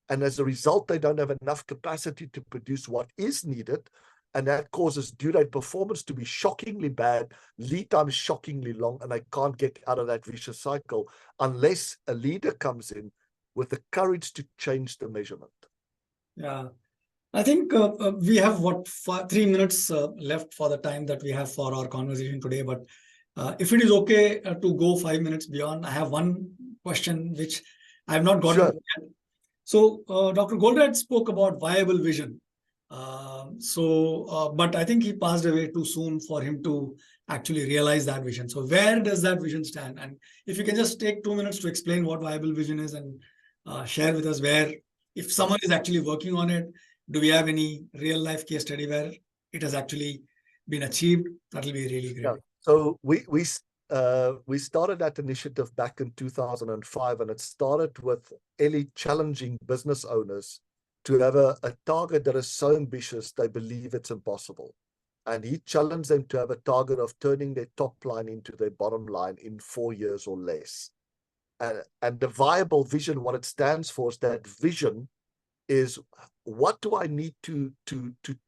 And as a result, they don't have enough capacity to produce what is needed. And that causes due date performance to be shockingly bad, lead time is shockingly long, and they can't get out of that vicious cycle unless a leader comes in with the courage to change the measurement.
Yeah. I think we have 3 minutes left for the time that we have for our conversation today. But if it is okay to go 5 minutes beyond, I have one question which I have not gotten to yet. So Dr. Goldratt spoke about viable vision. But I think he passed away too soon for him to actually realize that vision. So where does that vision stand? And if you can just take 2 minutes to explain what viable vision is and share with us where, if someone is actually working on it, do we have any real life case study where it has actually been achieved? That'll be really great.
Yeah. So we started that initiative back in 2005, and it started with Eli challenging business owners to have a target that is so ambitious they believe it's impossible. And he challenged them to have a target of turning their top line into their bottom line in 4 years or less. And the viable vision, what it stands for, is that vision is, what do I need to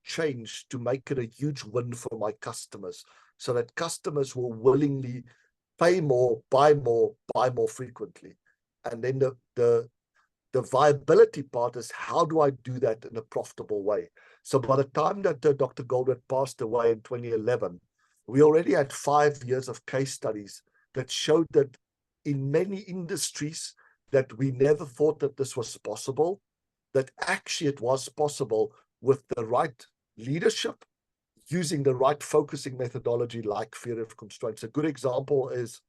change to make it a huge win for my customers, so that customers will willingly pay more, buy more frequently. And then the viability part is, how do I do that in a profitable way? So by the time that Dr. Goldratt passed away in 2011, we already had 5 years of case studies that showed that in many industries that we never thought that this was possible, that actually it was possible with the right leadership, using the right focusing methodology like theory of constraints. A good example is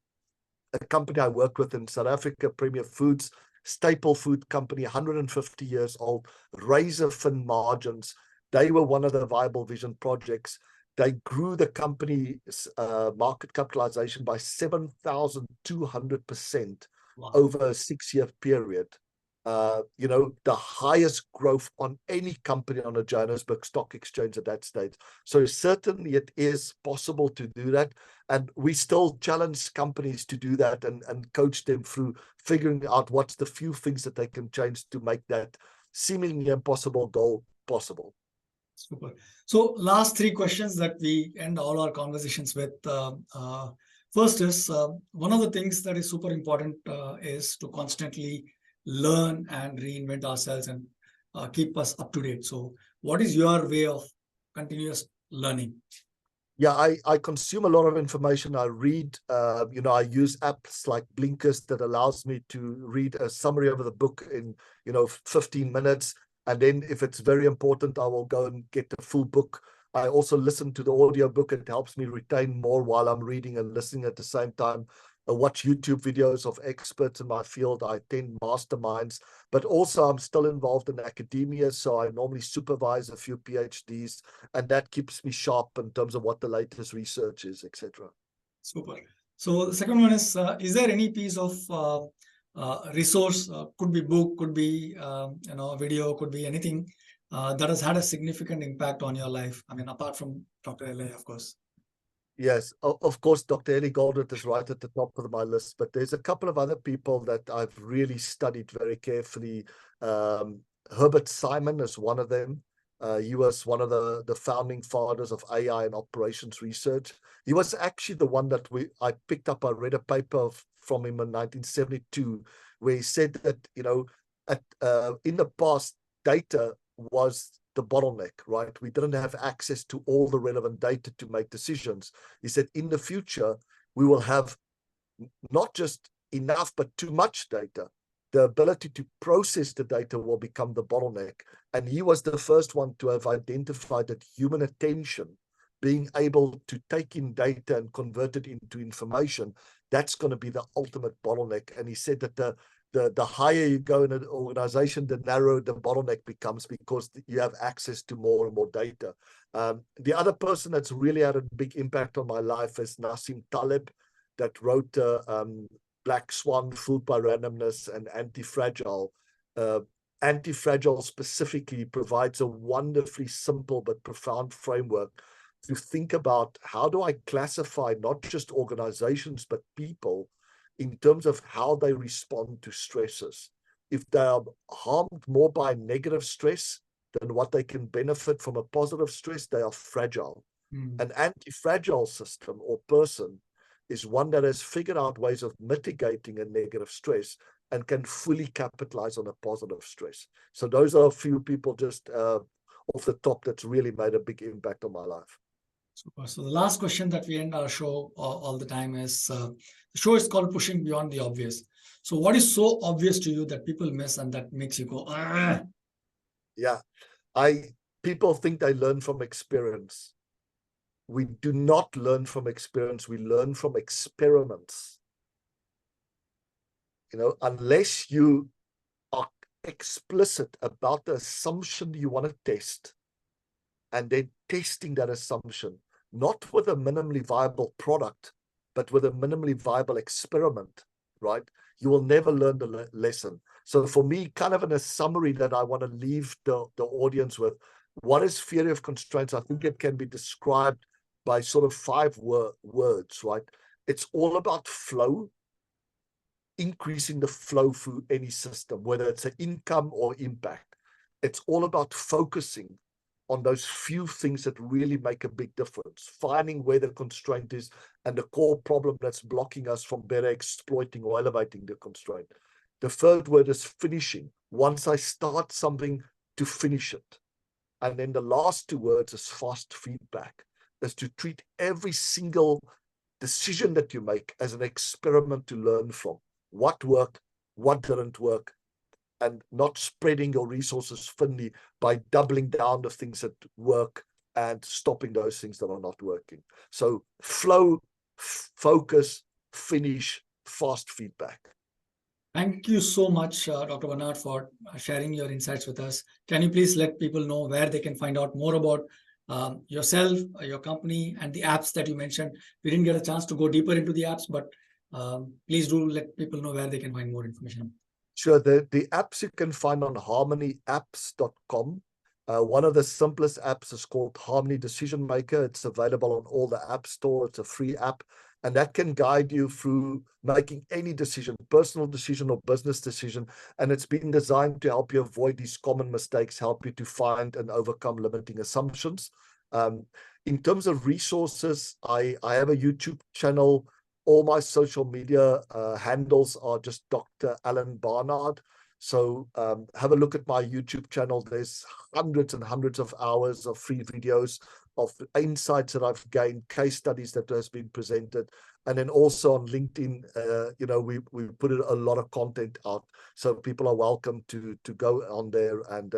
a company I worked with in South Africa, Premier Foods, staple food company, 150 years old, razor thin margins. They were one of the viable vision projects. They grew the company's market capitalization by 7,200% over a 6-year period. The highest growth on any company on the Johannesburg Stock Exchange at that stage. So certainly it is possible to do that. And we still challenge companies to do that and coach them through figuring out what's the few things that they can change to make that seemingly impossible goal possible.
Super. So last 3 questions that we end all our conversations with. First is, one of the things that is super important is to constantly learn and reinvent ourselves and keep us up to date. So what is your way of continuous learning?
Yeah, I consume a lot of information. I read, I use apps like Blinkist that allows me to read a summary of the book in, 15 minutes. And then if it's very important, I will go and get the full book. I also listen to the audiobook. It helps me retain more while I'm reading and listening at the same time. I watch YouTube videos of experts in my field. I attend masterminds, but also I'm still involved in academia. So I normally supervise a few PhDs, and that keeps me sharp in terms of what the latest research is, etc.
Super. So the second one is there any piece of resource, could be book, could be video, could be anything that has had a significant impact on your life? I mean, apart from Dr. L.A., of course.
Yes, of course, Dr. Ellie Goldratt is right at the top of my list, but there's a couple of other people that I've really studied very carefully. Herbert Simon is one of them. He was one of the founding fathers of AI and operations research. He was actually the one that I picked up. I read a paper from him in 1972, where he said that, in the past, data was the bottleneck, right? We didn't have access to all the relevant data to make decisions. He said, in the future, we will have not just enough, but too much data. The ability to process the data will become the bottleneck. And he was the first one to have identified that human attention, being able to take in data and convert it into information, that's going to be the ultimate bottleneck. And he said that the higher you go in an organization, the narrower the bottleneck becomes, because you have access to more and more data. The other person that's really had a big impact on my life is Nassim Taleb, that wrote Black Swan, Fooled by Randomness, and Anti-Fragile. Anti-Fragile specifically provides a wonderfully simple but profound framework to think about, how do I classify not just organizations, but people in terms of how they respond to stresses. If they are harmed more by negative stress than what they can benefit from a positive stress, they are fragile. An anti-fragile system or person is one that has figured out ways of mitigating a negative stress and can fully capitalize on a positive stress. So those are a few people just off the top that's really made a big impact on my life.
Super. So the last question that we end our show all the time is, the show is called Pushing Beyond the Obvious. So what is so obvious to you that people miss and that makes you go, ah?
Yeah, people think they learn from experience. We do not learn from experience. We learn from experiments. Unless you are explicit about the assumption you want to test, and then testing that assumption, not with a minimally viable product, but with a minimally viable experiment, right? You will never learn the lesson. So for me, kind of in a summary that I want to leave the audience with, what is theory of constraints? I think it can be described by sort of 5 words, right? It's all about flow, increasing the flow through any system, whether it's an income or impact. It's all about focusing on those few things that really make a big difference, finding where the constraint is and the core problem that's blocking us from better exploiting or elevating the constraint. The third word is finishing. Once I start something, to finish it. And then the last 2 words is fast feedback, is to treat every single decision that you make as an experiment to learn from. What worked, what didn't work, and not spreading your resources thinly by doubling down the things that work and stopping those things that are not working. So flow, focus, finish, fast feedback.
Thank you so much, Dr. Bernard, for sharing your insights with us. Can you please let people know where they can find out more about yourself, your company, and the apps that you mentioned? We didn't get a chance to go deeper into the apps, but please do let people know where they can find more information.
Sure. The apps you can find on harmonyapps.com. One of the simplest apps is called Harmony Decision Maker. It's available on all the app store. It's a free app, and that can guide you through making any decision, personal decision or business decision. And it's been designed to help you avoid these common mistakes, help you to find and overcome limiting assumptions. In terms of resources, I have a YouTube channel. All my social media handles are just Dr. Alan Barnard. So have a look at my YouTube channel. There's hundreds and hundreds of hours of free videos of insights that I've gained, case studies that has been presented. And then also on LinkedIn, we put a lot of content out. So people are welcome to go on there. And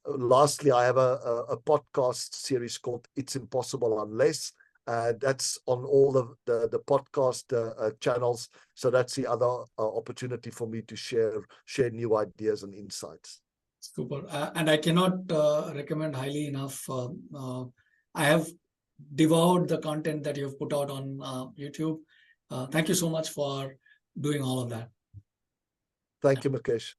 lastly, I have a podcast series called It's Impossible Unless. That's on all of the podcast channels. So that's the other opportunity for me to share new ideas and insights.
Super. And I cannot recommend highly enough. I have devoured the content that you've put out on YouTube. Thank you so much for doing all of that.
Thank you, Mukesh.